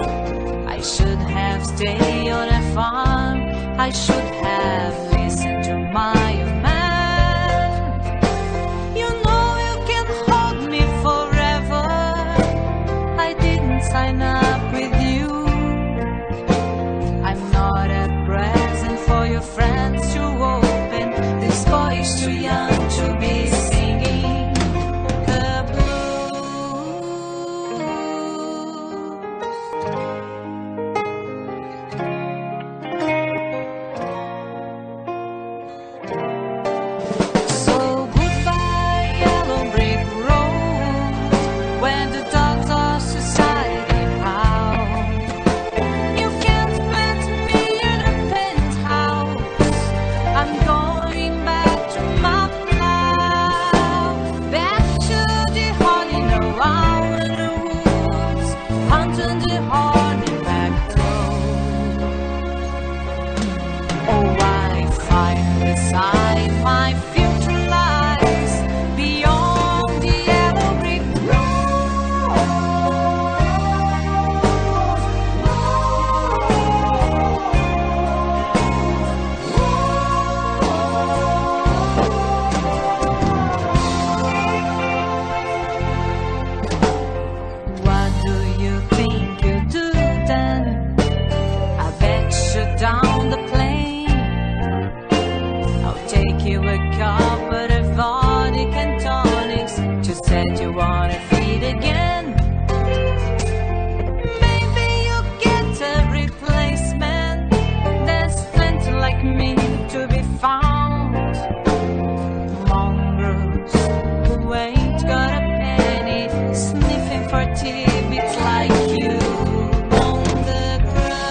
I should have stayed on a farm. I should have listened to my old man. You know you can hold me forever. I didn't sign up with you. I'm not a present for your friends to open. This boy is too young to be singing the blues. So goodbye, yellow brick road, where the dogs of society howl. You can't put me in a penthouse. I'm going back to my plow, back to the honey around the woods, hunting the honey back road. Oh, I finally decide my future lies beyond the yellow brick What do you think you do then? I bet you down the plane. I'll take you a couple of vodka and tonics. Just said you wanna feed again. Maybe you'll get a replacement. There's plenty like me to be found. Mongrels who ain't got a penny, sniffing for tidbits like you on the ground.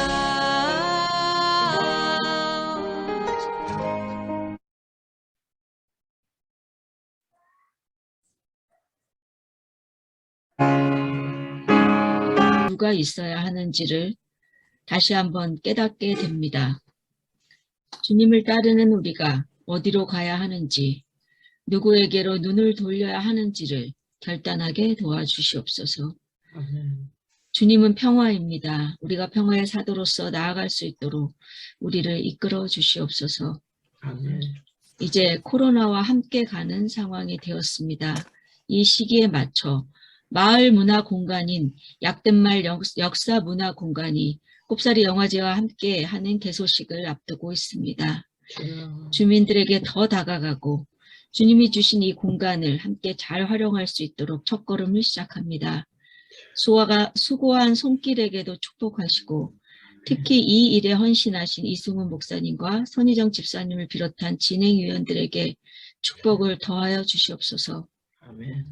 누가 있어야 하는지를 다시 한번 깨닫게 됩니다. 주님을 따르는 우리가 어디로 가야 하는지, 누구에게로 눈을 돌려야 하는지를 결단하게 도와주시옵소서. 주님은 평화입니다. 우리가 평화의 사도로서 나아갈 수 있도록 우리를 이끌어 주시옵소서. 이제 코로나와 함께 가는 상황이 되었습니다. 이 시기에 맞춰 마을 문화 공간인 약대마을 역사 문화 공간이 꼽사리 영화제와 함께 하는 개소식을 앞두고 있습니다. 주민들에게 더 다가가고 주님이 주신 이 공간을 함께 잘 활용할 수 있도록 첫걸음을 시작합니다. 수고한 손길에게도 축복하시고 특히 이 일에 헌신하신 이승훈 목사님과 선희정 집사님을 비롯한 진행위원들에게 축복을 더하여 주시옵소서. 아멘.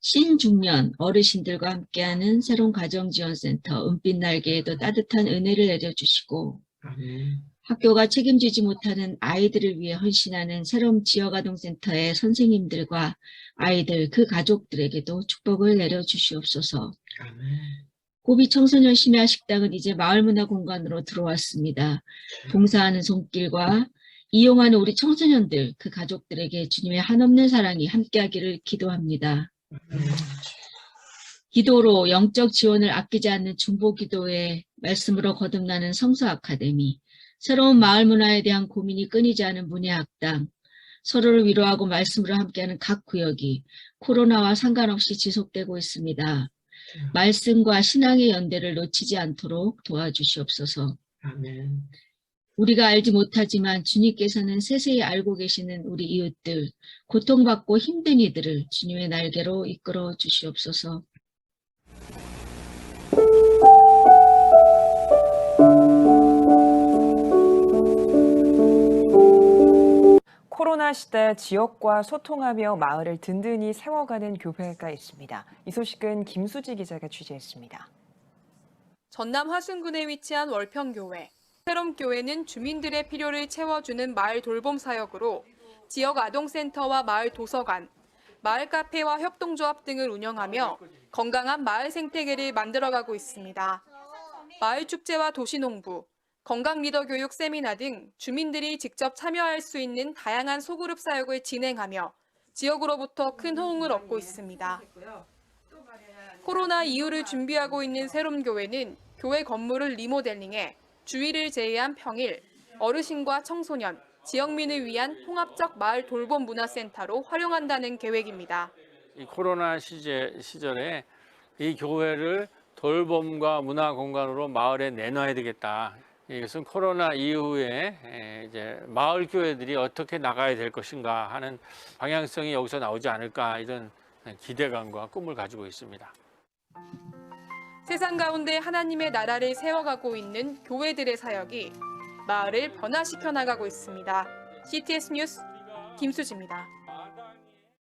신중년 어르신들과 함께하는 새로운 가정지원센터 은빛날개에도 따뜻한 은혜를 내려주시고 아멘. 학교가 책임지지 못하는 아이들을 위해 헌신하는 새로운 지역아동센터의 선생님들과 아이들 그 가족들에게도 축복을 내려주시옵소서. 아멘. 고비 청소년 심야 식당은 이제 마을문화공간으로 들어왔습니다. 봉사하는 손길과 이용하는 우리 청소년들 그 가족들에게 주님의 한없는 사랑이 함께하기를 기도합니다. 기도로 영적 지원을 아끼지 않는 중보기도의 말씀으로 거듭나는 성서 아카데미, 새로운 마을 문화에 대한 고민이 끊이지 않은 문예학당, 서로를 위로하고 말씀으로 함께하는 각 구역이 코로나와 상관없이 지속되고 있습니다. 말씀과 신앙의 연대를 놓치지 않도록 도와주시옵소서. 아멘. 우리가 알지 못하지만 주님께서는 세세히 알고 계시는 우리 이웃들, 고통받고 힘든 이들을 주님의 날개로 이끌어 주시옵소서. 코로나 시대 지역과 소통하며 마을을 든든히 세워가는 교회가 있습니다. 이 소식은 김수지 기자가 취재했습니다. 전남 화순군에 위치한 월평교회. 새롬교회는 주민들의 필요를 채워주는 마을 돌봄 사역으로 지역 아동센터와 마을 도서관, 마을 카페와 협동조합 등을 운영하며 건강한 마을 생태계를 만들어가고 있습니다. 마을 축제와 도시농부, 건강 리더 교육 세미나 등 주민들이 직접 참여할 수 있는 다양한 소그룹 사역을 진행하며 지역으로부터 큰 호응을 얻고 있습니다. 코로나 이후를 준비하고 있는 새롬교회는 교회 건물을 리모델링해 주일을 제외한 평일, 어르신과 청소년, 지역민을 위한 통합적 마을 돌봄 문화센터로 활용한다는 계획입니다. 이 코로나 시절에 이 교회를 돌봄과 문화 공간으로 마을에 내놔야 되겠다. 이것은 코로나 이후에 이제 마을 교회들이 어떻게 나가야 될 것인가 하는 방향성이 여기서 나오지 않을까 이런 기대감과 꿈을 가지고 있습니다. 세상 가운데 하나님의 나라를 세워가고 있는 교회들의 사역이 마을을 변화시켜 나가고 있습니다. CTS 뉴스 김수지입니다.